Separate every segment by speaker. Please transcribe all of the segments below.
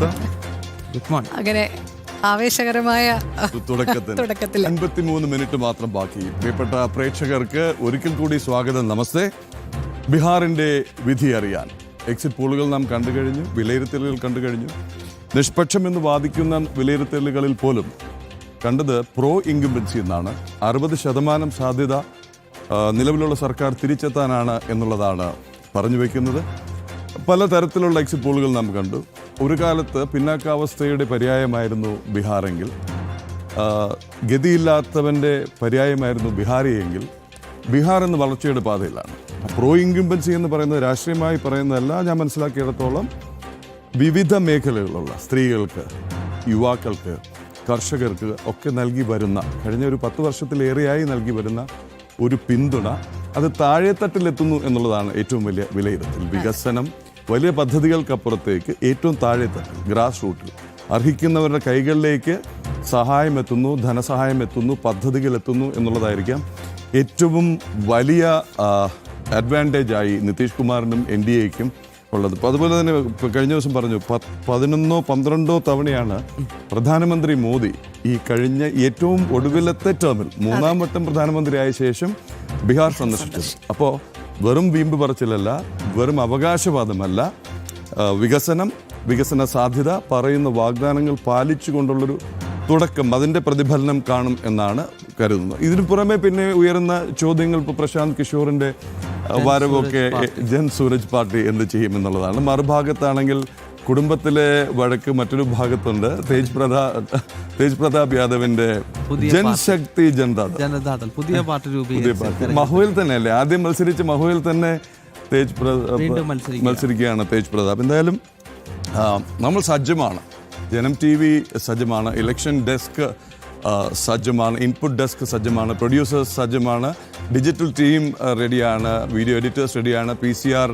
Speaker 1: സുജാത.
Speaker 2: അങ്ങനെ ആവേശകരമായ
Speaker 1: തുടക്കത്തിൽ 53 മിനിറ്റ് മാത്രം ബാക്കി. പ്രിയപ്പെട്ട പ്രേക്ഷകർക്ക് ഒരിക്കൽ കൂടി സ്വാഗതം. നമസ്തേ. ബീഹാറിന്റെ വിധി അറിയാൻ എക്സിറ്റ് പോളുകൾ നാം കണ്ടു കഴിഞ്ഞു, വിലയിരുത്തലുകൾ കണ്ടു കഴിഞ്ഞു. നിഷ്പക്ഷമെന്ന് വാദിക്കുന്ന വിലയിരുത്തലുകളിൽ പോലും കണ്ടത് പ്രോ ഇൻകംബൻസി എന്നാണ്. 60% സാധ്യത നിലവിലുള്ള സർക്കാർ തിരിച്ചെത്താനാണ് എന്നുള്ളതാണ് പറഞ്ഞു വയ്ക്കുന്നത്. പലതരത്തിലുള്ള എക്സിറ്റ് പോളുകൾ നാം കണ്ടു. ഒരു കാലത്ത് പിന്നാക്കാവസ്ഥയുടെ പര്യായമായിരുന്നു ബീഹാറെങ്കിൽ, ഗതിയില്ലാത്തവൻ്റെ പര്യായമായിരുന്നു ബീഹാറിയെങ്കിൽ, ബീഹാർ എന്ന് വളർച്ചയുടെ പാതയിലാണ്. പ്രോ ഇൻകംബൻസി എന്ന് പറയുന്നത് രാഷ്ട്രീയമായി പറയുന്നതല്ല. ഞാൻ മനസ്സിലാക്കിയിടത്തോളം വിവിധ മേഖലകളുള്ള സ്ത്രീകൾക്ക്, യുവാക്കൾക്ക്, കർഷകർക്ക് ഒക്കെ നൽകി വരുന്ന, കഴിഞ്ഞ ഒരു 10 വർഷത്തിലേറെയായി നൽകി വരുന്ന ഒരു പിന്തുണ അത് താഴെത്തട്ടിലെത്തുന്നു എന്നുള്ളതാണ് ഏറ്റവും വലിയ വിലയിരുത്തൽ. വികസനം, വലിയ പദ്ധതികൾക്കപ്പുറത്തേക്ക് ഏറ്റവും താഴെത്തട്ടിൽ, ഗ്രാസ് റൂട്ടിൽ അർഹിക്കുന്നവരുടെ കൈകളിലേക്ക് സഹായം എത്തുന്നു, ധനസഹായം എത്തുന്നു, പദ്ധതികൾ എത്തുന്നു എന്നുള്ളതായിരിക്കാം ഏറ്റവും വലിയ അഡ്വാൻറ്റേജായി നിതീഷ് കുമാറിനും NDAയ്ക്കും ഉള്ളത്. അപ്പോൾ അതുപോലെ തന്നെ കഴിഞ്ഞ ദിവസം പറഞ്ഞു 11 12 തവണയാണ് പ്രധാനമന്ത്രി മോദി ഈ കഴിഞ്ഞ ഏറ്റവും ഒടുവിലത്തെ ടേമിൽ 3ാം വട്ടം പ്രധാനമന്ത്രിയായ ശേഷം ബീഹാർ സന്ദർശിച്ചത്. അപ്പോൾ വെറും വീമ്പ് പറച്ചിലല്ല, വെറും അവകാശവാദമല്ല, വികസന സാധ്യത പറയുന്ന വാഗ്ദാനങ്ങൾ പാലിച്ചുകൊണ്ടുള്ളൊരു തുടക്കം, അതിൻ്റെ പ്രതിഫലനം കാണും എന്നാണ് കരുതുന്നത്. ഇതിനു പുറമെ പിന്നെ ഉയരുന്ന ചോദ്യങ്ങൾ, ഇപ്പോൾ പ്രശാന്ത് കിഷോറിൻ്റെ വരവൊക്കെ ജൻ സൂരജ് പാർട്ടി എന്ത് ചെയ്യും എന്നുള്ളതാണ്. മറുഭാഗത്താണെങ്കിൽ കുടുംബത്തിലെ വഴക്ക് മറ്റൊരു ഭാഗത്തുണ്ട്. തേജ് പ്രതാപ് യാദവിന്റെ ജൻശക്തി ജനതാദൾ പുതിയ പാർട്ടി മഹുവിൽ തന്നെ അല്ലേ, ആദ്യം മത്സരിച്ച് മഹുവിൽ തന്നെ മത്സരിക്കുകയാണ് തേജ് പ്രതാപ്. എന്തായാലും നമ്മൾ സജ്ജമാണ്, ജനം TV സജ്ജമാണ്, ഇലക്ഷൻ ഡെസ്ക് സജ്ജമാണ്, ഇൻപുട്ട് ഡെസ്ക് സജ്ജമാണ്, പ്രൊഡ്യൂസേഴ്സ് സജ്ജമാണ്, ഡിജിറ്റൽ ടീം റെഡിയാണ്, വീഡിയോ എഡിറ്റേഴ്സ് റെഡിയാണ്, PCR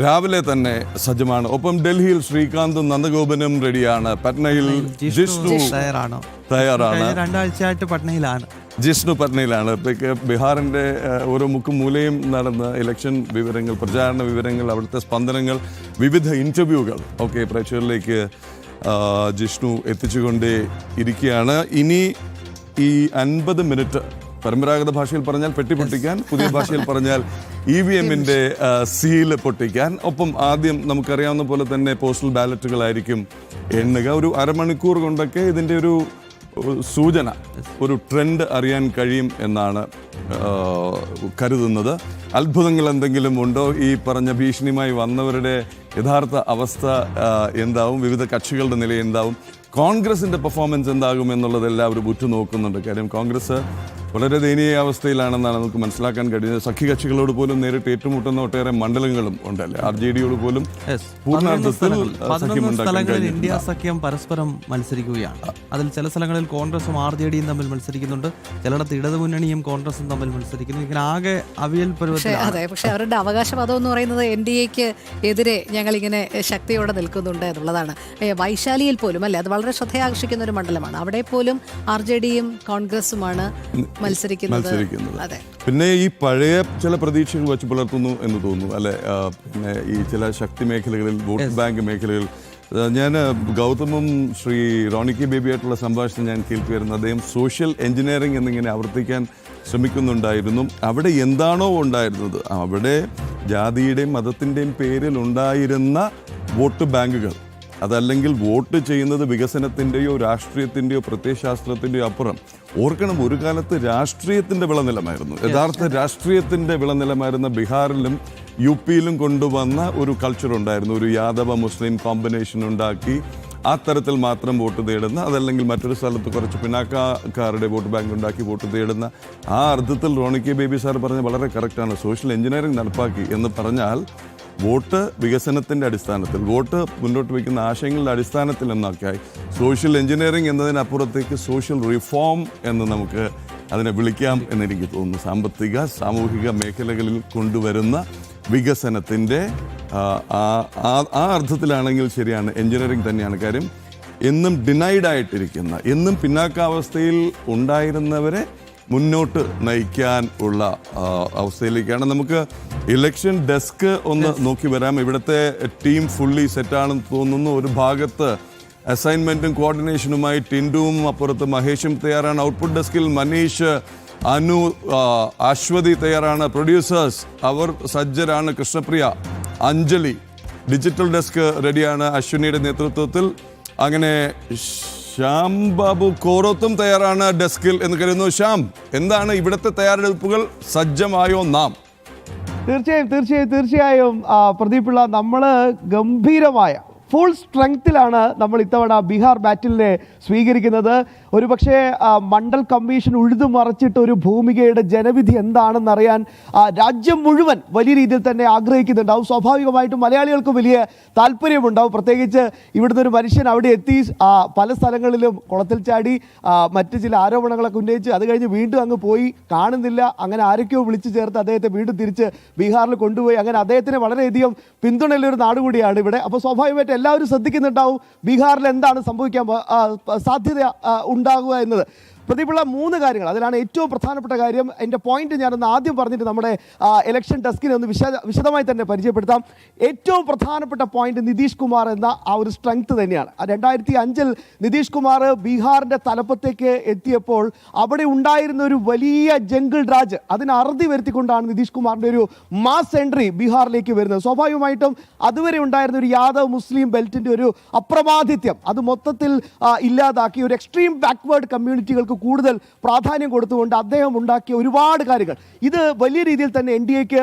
Speaker 1: രാവിലെ തന്നെ സജ്ജമാണ്. ഒപ്പം ഡൽഹിയിൽ ശ്രീകാന്തും നന്ദഗോപനും റെഡിയാണ്. പട്നയിൽ ജിഷ്ണു തയ്യാറാണ്. 2 ആഴ്ചയായിട്ട് പട്നയിലാണ്. ജിഷ്ണു പട്നയിലാണ്. ബീഹാറിൻ്റെ ഓരോ മുക്കും മൂലയും നടന്ന ഇലക്ഷൻ വിവരങ്ങൾ, പ്രചാരണ വിവരങ്ങൾ, അവിടുത്തെ സ്പന്ദനങ്ങൾ, വിവിധ ഇൻ്റർവ്യൂകൾ ഒക്കെ പ്രേക്ഷകരിലേക്ക് ജിഷ്ണു എത്തിച്ചുകൊണ്ടേ ഇരിക്കുകയാണ്. ഇനി ഈ 50 മിനിറ്റ് പരമ്പരാഗത ഭാഷയിൽ പറഞ്ഞാൽ പെട്ടി പൊട്ടിക്കാൻ, പുതിയ ഭാഷയിൽ പറഞ്ഞാൽ EVMൻ്റെ സീല് പൊട്ടിക്കാൻ. ഒപ്പം ആദ്യം നമുക്കറിയാവുന്ന പോലെ തന്നെ പോസ്റ്റൽ ബാലറ്റുകളായിരിക്കും എണ്ണുക. ഒരു അരമണിക്കൂർ കൊണ്ടൊക്കെ ഇതിൻ്റെ ഒരു സൂചന, ഒരു ട്രെൻഡ് അറിയാൻ കഴിയും എന്നാണ് കരുതുന്നത്. അത്ഭുതങ്ങൾ എന്തെങ്കിലും ഉണ്ടോ? ഈ പറഞ്ഞ ഭീഷണിയുമായി വന്നവരുടെ യഥാർത്ഥ അവസ്ഥ എന്താവും? വിവിധ കക്ഷികളുടെ നില എന്താവും? കോൺഗ്രസിൻ്റെ പെർഫോമൻസ് എന്താകും എന്നുള്ളത് എല്ലാവരും ഉറ്റുനോക്കുന്നുണ്ട്. കാര്യം കോൺഗ്രസ് വളരെ ദയനീയ അവസ്ഥയിലാണെന്നാണ് നമുക്ക് മനസ്സിലാക്കാൻ കഴിയുന്നത്. സഖ്യകക്ഷികളോട് പോലും നേരിട്ട് ഏറ്റുമുട്ടുന്ന ഒട്ടേറെ മണ്ഡലങ്ങളും ഉണ്ടല്ലേ. RJDയോട് പോലും പൂർണ്ണാർത്ഥത്തിൽ
Speaker 3: ഇന്ത്യ സഖ്യം പരസ്പരം മത്സരിക്കുകയാണ്. അതിൽ ചില സ്ഥലങ്ങളിൽ കോൺഗ്രസും RJDയും തമ്മിൽ മത്സരിക്കുന്നുണ്ട്, ചിലയിടത്ത് ഇടതുമുന്നണിയും കോൺഗ്രസും തമ്മിൽ മത്സരിക്കുന്നു. ഇങ്ങനെ ആകെ അവിയൽ
Speaker 2: അതെ, പക്ഷെ അവരുടെ അവകാശവാദം എന്ന് പറയുന്നത് NDAയ്ക്ക് എതിരെ ഞങ്ങളിങ്ങനെ ശക്തിയോടെ നിൽക്കുന്നുണ്ട് എന്നുള്ളതാണ്. വൈശാലിയിൽ പോലും അല്ലേ, അത് വളരെ ശ്രദ്ധയാകർഷിക്കുന്ന ഒരു മണ്ഡലമാണ്. അവിടെ പോലും RJDയും കോൺഗ്രസുമാണ് മത്സരിക്കുന്നത്.
Speaker 1: പിന്നെ ഈ പഴയ ചില പ്രതീക്ഷകൾ വെച്ച് പുലർത്തുന്നു എന്ന് തോന്നുന്നു അല്ലെ. പിന്നെ ഈ ചില ശക്തി മേഖലകളിൽ, വോട്ട് ബാങ്ക് മേഖലകളിൽ, ഞാൻ ഗൗതമും ശ്രീ റോണിക്കി ബേബിയായിട്ടുള്ള സംഭാഷണം ഞാൻ കേൾക്കുമായിരുന്നു. അദ്ദേഹം സോഷ്യൽ എഞ്ചിനീയറിംഗ് എന്നിങ്ങനെ ആവർത്തിക്കാൻ ശ്രമിക്കുന്നുണ്ടായിരുന്നു. അവിടെ എന്താണോ ഉണ്ടായിരുന്നത്, അവിടെ ജാതിയുടെയും മതത്തിൻ്റെയും പേരിൽ ഉണ്ടായിരുന്ന വോട്ട് ബാങ്കുകൾ, അതല്ലെങ്കിൽ വോട്ട് ചെയ്യുന്നത് വികസനത്തിൻ്റെയോ രാഷ്ട്രീയത്തിൻ്റെയോ പ്രത്യയശാസ്ത്രത്തിൻ്റെയോ അപ്പുറം. ഓർക്കണം, ഒരു കാലത്ത് രാഷ്ട്രീയത്തിൻ്റെ വിളനിലമായിരുന്നു, യഥാർത്ഥ രാഷ്ട്രീയത്തിൻ്റെ വിളനിലമായിരുന്ന ബീഹാറിലും UPയിലും കൊണ്ടുവന്ന ഒരു കൾച്ചർ ഉണ്ടായിരുന്നു. ഒരു യാദവ മുസ്ലിം കോമ്പിനേഷൻ ഉണ്ടാക്കി ആ തരത്തിൽ മാത്രം വോട്ട് തേടുന്ന, അതല്ലെങ്കിൽ മറ്റൊരു സ്ഥലത്ത് കുറച്ച് പിന്നാക്കക്കാരുടെ വോട്ട് ബാങ്ക് ഉണ്ടാക്കി വോട്ട് തേടുന്ന ആ അർത്ഥത്തിൽ റോണിക്കി ബേബി സാർ പറഞ്ഞ വളരെ കറക്റ്റാണ്. സോഷ്യൽ എഞ്ചിനീയറിംഗ് നടപ്പാക്കി എന്ന് പറഞ്ഞാൽ വോട്ട് വികസനത്തിൻ്റെ അടിസ്ഥാനത്തിൽ, വോട്ട് മുന്നോട്ട് വയ്ക്കുന്ന ആശയങ്ങളുടെ അടിസ്ഥാനത്തിൽ എന്നൊക്കെയായി സോഷ്യൽ എഞ്ചിനീയറിംഗ് എന്നതിനപ്പുറത്തേക്ക് സോഷ്യൽ റിഫോം എന്ന് നമുക്ക് അതിനെ വിളിക്കാം എന്നെനിക്ക് തോന്നുന്നു. സാമ്പത്തിക സാമൂഹിക മേഖലകളിൽ കൊണ്ടുവരുന്ന വികസനത്തിൻ്റെ ആ അർത്ഥത്തിലാണെങ്കിൽ ശരിയാണ്, എഞ്ചിനീയറിംഗ് തന്നെയാണ് കാര്യം. എന്നും ഡിനൈഡ് ആയിട്ടിരിക്കുന്ന, എന്നും പിന്നാക്കാവസ്ഥയിൽ ഉണ്ടായിരുന്നവരെ മുന്നോട്ട് നയിക്കാൻ ഉള്ള അവസ്ഥയിലേക്കാണ്. നമുക്ക് ഇലക്ഷൻ ഡെസ്ക് ഒന്ന് നോക്കി വരാം. ഇവിടുത്തെ ടീം ഫുള്ളി സെറ്റാണെന്ന് തോന്നുന്നു. ഒരു ഭാഗത്ത് അസൈൻമെന്റും കോർഡിനേഷനുമായി ടിൻഡുവും, അപ്പുറത്ത് മഹേഷും തയ്യാറാണ്. ഔട്ട്പുട്ട് ഡെസ്കിൽ മനീഷ്, അനു, അശ്വതി തയ്യാറാണ്. പ്രൊഡ്യൂസേഴ്സ് അവർ സജ്ജരാണ്. കൃഷ്ണപ്രിയ, അഞ്ജലി. ഡിജിറ്റൽ ഡെസ്ക് റെഡിയാണ് അശ്വിനിയുടെ നേതൃത്വത്തിൽ. അങ്ങനെ ശ്യാം ബാബു കോറത്തും തയ്യാറാണ് ഡെസ്കിൽ എന്ന് കരുതുന്നു. ശ്യാം, എന്താണ് ഇവിടുത്തെ തയ്യാറെടുപ്പുകൾ? സജ്ജമായോ നാം?
Speaker 4: തീർച്ചയായും പ്രദീപ് പിള്ള, നമ്മൾ ഗംഭീരമായ ഫുൾ സ്ട്രെങ്ത്തിലാണ് നമ്മൾ ഇത്തവണ ബീഹാർ ബാറ്റിലിനെ സ്വീകരിക്കുന്നത്. ഒരുപക്ഷെ മണ്ഡൽ കമ്മീഷൻ ഉഴുതുമറിച്ചിട്ട് ഒരു ഭൂമികയുടെ ജനവിധി എന്താണെന്നറിയാൻ രാജ്യം മുഴുവൻ വലിയ രീതിയിൽ തന്നെ ആഗ്രഹിക്കുന്നുണ്ടാവും. സ്വാഭാവികമായിട്ടും മലയാളികൾക്ക് വലിയ താല്പര്യമുണ്ടാവും. പ്രത്യേകിച്ച് ഇവിടുന്ന് ഒരു മനുഷ്യൻ അവിടെ എത്തി പല സ്ഥലങ്ങളിലും കുളത്തിൽ ചാടി മറ്റ് ചില ആരോപണങ്ങളൊക്കെ ഉന്നയിച്ച് അത് കഴിഞ്ഞ് വീണ്ടും അങ്ങ് പോയി, കാണുന്നില്ല. അങ്ങനെ ആരൊക്കെയോ വിളിച്ചു ചേർത്ത് അദ്ദേഹത്തെ വീണ്ടും തിരിച്ച് ബീഹാറിൽ കൊണ്ടുപോയി. അങ്ങനെ അദ്ദേഹത്തിന് വളരെയധികം പിന്തുണയുള്ളൊരു നാട് കൂടിയാണ് ഇവിടെ. അപ്പോൾ സ്വാഭാവികമായിട്ട് എല്ലാവരും ശ്രദ്ധിക്കുന്നുണ്ടാവും ബീഹാറിൽ എന്താണ് സംഭവിക്കാൻ സാധ്യത ഉണ്ടാകുക എന്നത്. പ്രതിയുള്ള 3 കാര്യങ്ങൾ, അതിലാണ് ഏറ്റവും പ്രധാനപ്പെട്ട കാര്യം. എൻ്റെ പോയിന്റ് ഞാനൊന്ന് ആദ്യം പറഞ്ഞിട്ട് നമ്മുടെ ഇലക്ഷൻ ഡെസ്കിനെ ഒന്ന് വിശദമായി തന്നെ പരിചയപ്പെടുത്താം. ഏറ്റവും പ്രധാനപ്പെട്ട പോയിന്റ് നിതീഷ് കുമാർ എന്ന ആ ഒരു സ്ട്രെങ്ത് തന്നെയാണ്. 2005 നിതീഷ് കുമാർ ബീഹാറിൻ്റെ തലപ്പത്തേക്ക് എത്തിയപ്പോൾ അവിടെ ഉണ്ടായിരുന്ന ഒരു വലിയ ജംഗിൾ രാജ്, അതിന് അറുതി വരുത്തിക്കൊണ്ടാണ് നിതീഷ് കുമാറിൻ്റെ ഒരു മാസ് എൻട്രി ബീഹാറിലേക്ക് വരുന്നത്. സ്വാഭാവികമായിട്ടും അതുവരെ ഉണ്ടായിരുന്ന ഒരു യാദവ് മുസ്ലിം ബെൽറ്റിൻ്റെ ഒരു അപ്രമാദിത്യം അത് മൊത്തത്തിൽ ഇല്ലാതാക്കി ഒരു എക്സ്ട്രീം ബാക്ക്വേർഡ് കമ്മ്യൂണിറ്റികൾക്ക് കൂടുതൽ പ്രാധാന്യം കൊടുത്തുകൊണ്ട് അദ്ദേഹം ഉണ്ടാക്കിയ ഒരുപാട് കാര്യങ്ങൾ, ഇത് വലിയ രീതിയിൽ തന്നെ NDAക്ക്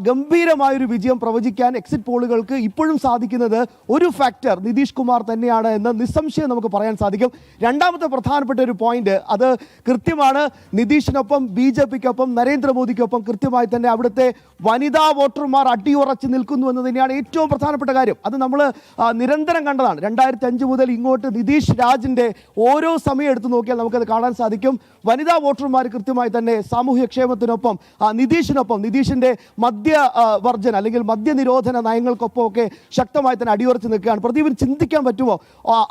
Speaker 4: ഗംഭീരമായൊരു വിജയം പ്രവചിക്കാൻ എക്സിറ്റ് പോളുകൾക്ക് ഇപ്പോഴും സാധിക്കുന്നത് ഒരു ഫാക്ടർ നിതീഷ് കുമാർ തന്നെയാണ് എന്ന് നിസ്സംശയം നമുക്ക് പറയാൻ സാധിക്കും. രണ്ടാമത്തെ പ്രധാനപ്പെട്ട ഒരു പോയിന്റ്, അത് കൃത്യമാണ്. നിതീഷിനൊപ്പം BJPക്കൊപ്പം നരേന്ദ്രമോദിക്കൊപ്പം കൃത്യമായി തന്നെ അവിടുത്തെ വനിതാ വോട്ടർമാർ അടിയുറച്ച് നിൽക്കുന്നു എന്ന് തന്നെയാണ് ഏറ്റവും പ്രധാനപ്പെട്ട കാര്യം. അത് നമ്മൾ നിരന്തരം കണ്ടതാണ്. 2005 മുതൽ ഇങ്ങോട്ട് നിതീഷ് രാജിൻ്റെ ഓരോ സമയം എടുത്തു നോക്കിയാൽ നമുക്കത് കാണാൻ സാധിക്കും. വനിതാ വോട്ടർമാർ കൃത്യമായി തന്നെ സാമൂഹ്യക്ഷേമത്തിനൊപ്പം നിതീഷിൻ്റെ മദ്യവർജന അല്ലെങ്കിൽ മദ്യനിരോധന നയങ്ങൾക്കൊപ്പം ഒക്കെ ശക്തമായി തന്നെ അടിയുറച്ച് നിൽക്കുകയാണ്. പ്രദീപിന് ചിന്തിക്കാൻ പറ്റുമോ,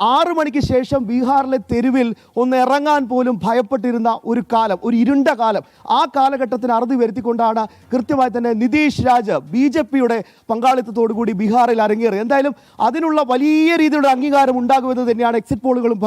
Speaker 4: 6 മണിക്ക് ശേഷം ബീഹാറിലെ തെരുവിൽ ഒന്ന് ഇറങ്ങാൻ പോലും ഭയപ്പെട്ടിരുന്ന ഒരു കാലം, ഒരു ഇരുണ്ട കാലം, ആ കാലഘട്ടത്തിന് അറുതി വരുത്തിക്കൊണ്ടാണ് കൃത്യമായി തന്നെ നിതീഷ് രാജ് BJPയുടെ പങ്കാളിത്തത്തോടു കൂടി ബീഹാറിൽ അരങ്ങേറി. എന്തായാലും അതിനുള്ള വലിയ രീതിയിലുള്ള അംഗീകാരം ഉണ്ടാകുമെന്ന് തന്നെയാണ് എക്സിറ്റ് പോളുകളും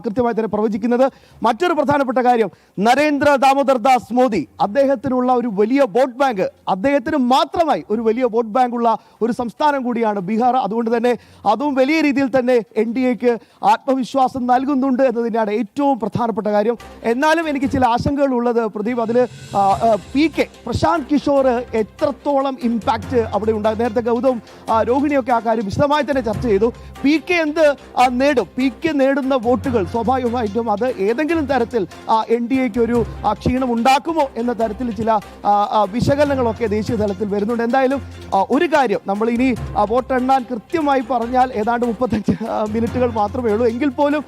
Speaker 4: കൃത്യമായി തന്നെ പ്രവചിക്കുന്നത്. മറ്റൊരു പ്രധാനപ്പെട്ട കാര്യം, നരേന്ദ്ര ദാമോദർ ദാസ് മോദി, അദ്ദേഹത്തിനുള്ള ഒരു വലിയ വോട്ട് ബാങ്ക്, അദ്ദേഹത്തിന് മാത്രമായി ഒരു വലിയ വോട്ട് ബാങ്ക് ഉള്ള ഒരു സംസ്ഥാനം കൂടിയാണ് ബീഹാർ. അതുകൊണ്ട് തന്നെ അതും വലിയ രീതിയിൽ തന്നെ NDAക്ക് ആത്മവിശ്വാസം നൽകുന്നുണ്ട് എന്ന് തന്നെയാണ് ഏറ്റവും പ്രധാനപ്പെട്ട കാര്യം. എന്നാലും എനിക്ക് ചില ആശങ്കകൾ ഉള്ളത് പ്രദീപ്, അതിൽ PK പ്രശാന്ത് കിഷോർ എത്രത്തോളം ഇമ്പാക്റ്റ് അവിടെ ഉണ്ടാകും. നേരത്തെ ഗൗതം രോഹിണിയൊക്കെ ആ കാര്യം വിശദമായി തന്നെ ചർച്ച ചെയ്തു. PK എന്ത് നേടും? PK നേടുന്ന വോട്ടുകൾ സ്വാഭാവികമായിട്ടും അത് ഏതെങ്കിലും തരത്തിൽ NDAക്ക് ഒരു ക്ഷീണം ഉണ്ടാക്കുമോ എന്ന തരത്തിൽ ചില വിശകലനങ്ങളൊക്കെ ദേശീയ തലത്തിൽ വരുന്നുണ്ട്. എന്തായാലും ഒരു കാര്യം, നമ്മൾ ഇനി വോട്ടെണ്ണാൻ കൃത്യമായി പറഞ്ഞാൽ ഏതാണ്ട് 35 മിനിറ്റുകൾ മാത്രമേ ഉള്ളൂ. എങ്കിൽ പോലും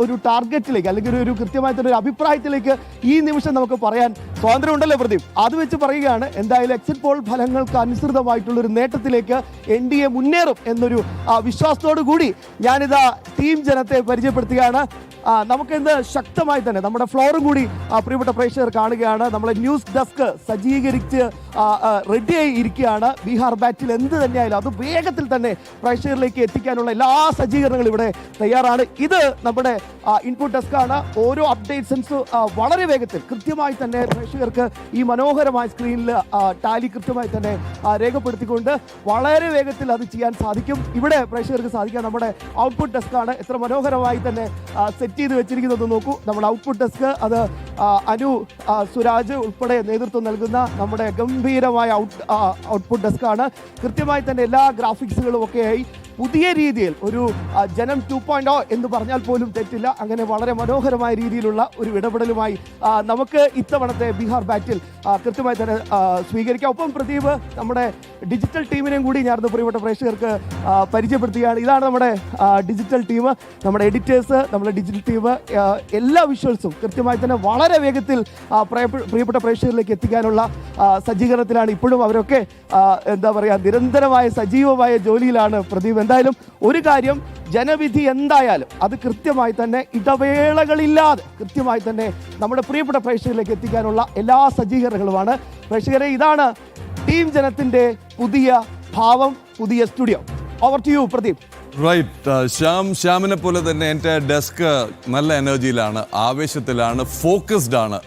Speaker 4: ഒരു ടാർഗറ്റിലേക്ക് അല്ലെങ്കിൽ ഒരു കൃത്യമായി തന്നെ ഒരു അഭിപ്രായത്തിലേക്ക് ഈ നിമിഷം നമുക്ക് പറയാൻ സ്വാതന്ത്ര്യമുണ്ടല്ലോ പ്രദീപ്. അത് വെച്ച് പറയുകയാണ്, എന്തായാലും എക്സിറ്റ് പോൾ ഫലങ്ങൾക്ക് അനുസൃതമായിട്ടുള്ളൊരു നേട്ടത്തിലേക്ക് NDA മുന്നേറും എന്നൊരു വിശ്വാസത്തോടു കൂടി ഞാനിതാ ടീം ജനത്തെ പരിചയപ്പെടുത്തുകയാണ്. നമുക്കിന്ന് ശക്തമായി തന്നെ നമ്മുടെ ഫ്ലോറും കൂടി പ്രിയപ്പെട്ട പ്രേക്ഷകർ കാണുകയാണ്. നമ്മളെ ന്യൂസ് ഡെസ്ക് സജ്ജീകരിച്ച് റെഡിയായി ഇരിക്കുകയാണ്. ബീഹാർ ബാറ്റിൽ എന്ത് തന്നെയായാലും അത് വേഗത്തിൽ തന്നെ പ്രേക്ഷകരിലേക്ക് എത്തിക്കാനുള്ള എല്ലാ സജ്ജീകരണങ്ങളും ഇവിടെ തയ്യാറാണ്. ഇത് നമ്മുടെ ഇൻപുട്ട് ഡെസ്കാണ്. ഓരോ അപ്ഡേറ്റ്സും വളരെ വേഗത്തിൽ കൃത്യമായി തന്നെ പ്രേക്ഷകർക്ക് ഈ മനോഹരമായ സ്ക്രീനിൽ ടാലി കൃത്യമായി തന്നെ രേഖപ്പെടുത്തിക്കൊണ്ട് വളരെ വേഗത്തിൽ അത് ചെയ്യാൻ സാധിക്കും. ഇവിടെ പ്രേക്ഷകർക്ക് സാധിക്കാൻ നമ്മുടെ ഔട്ട്പുട്ട് ഡെസ്കാണ്. എത്ര മനോഹരമായി തന്നെ സെറ്റ് ചെയ്ത് വെച്ചിരിക്കുന്നത് നോക്കൂ. നമ്മുടെ ഔട്ട്പുട്ട് ഡെസ്ക് അത് അനു, സുരാജ് ഉൾപ്പെടെ നേതൃത്വം നൽകുന്ന നമ്മുടെ ഗംഭീരമായ ഔട്ട്പുട്ട് ഡെസ്കാണ്. കൃത്യമായി തന്നെ എല്ലാ ഗ്രാഫിക്സുകളും ഒക്കെയായി പുതിയ രീതിയിൽ ഒരു ജനം 2.0 എന്ന് പറഞ്ഞാൽ പോലും തെറ്റില്ല. അങ്ങനെ വളരെ മനോഹരമായ രീതിയിലുള്ള ഒരു ഇടപെടലുമായി നമുക്ക് ഇത്തവണത്തെ ബീഹാർ ബാറ്റിൽ കൃത്യമായി തന്നെ സ്വീകരിക്കാം. ഒപ്പം പ്രദീപ്, നമ്മുടെ ഡിജിറ്റൽ ടീമിനെയും കൂടി ഞാൻ പ്രിയപ്പെട്ട പ്രേക്ഷകർക്ക് പരിചയപ്പെടുത്തുകയാണ്. ഇതാണ് നമ്മുടെ ഡിജിറ്റൽ ടീം, നമ്മുടെ എഡിറ്റേഴ്സ്, നമ്മുടെ ഡിജിറ്റൽ ടീം. എല്ലാ വിഷ്വൽസും കൃത്യമായി തന്നെ വളരെ വേഗത്തിൽ പ്രിയപ്പെട്ട പ്രേക്ഷകരിലേക്ക് എത്തിക്കാനുള്ള സജ്ജീകരണത്തിലാണ് ഇപ്പോഴും. അവരൊക്കെ എന്താ പറയുക, നിരന്തരമായ സജീവമായ ജോലിയിലാണ് പ്രദീപ്. എന്തായാലും ഒരു കാര്യം, ജനവിധി എന്തായാലും അത് കൃത്യമായി തന്നെ ഇടവേളകളില്ലാതെ കൃത്യമായി തന്നെ നമ്മുടെ പ്രിയപ്പെട്ട പ്രേക്ഷകരിലേക്ക് എത്തിക്കാനുള്ള എല്ലാ സജ്ജീകരണങ്ങളുമാണ്. പ്രേക്ഷകരെ, ഇതാണ് ടീം ജനത്തിന്റെ പുതിയ ഭാവം, പുതിയ studio. Over to you Pradeep.
Speaker 1: Right, ശ്യാമിനെ പോലെ തന്നെ എൻ്റെ ഡെസ്ക് നല്ല എനർജിയിലാണ്, ആവേശത്തിലാണ്, ഫോക്കസ്ഡ് ആണ്.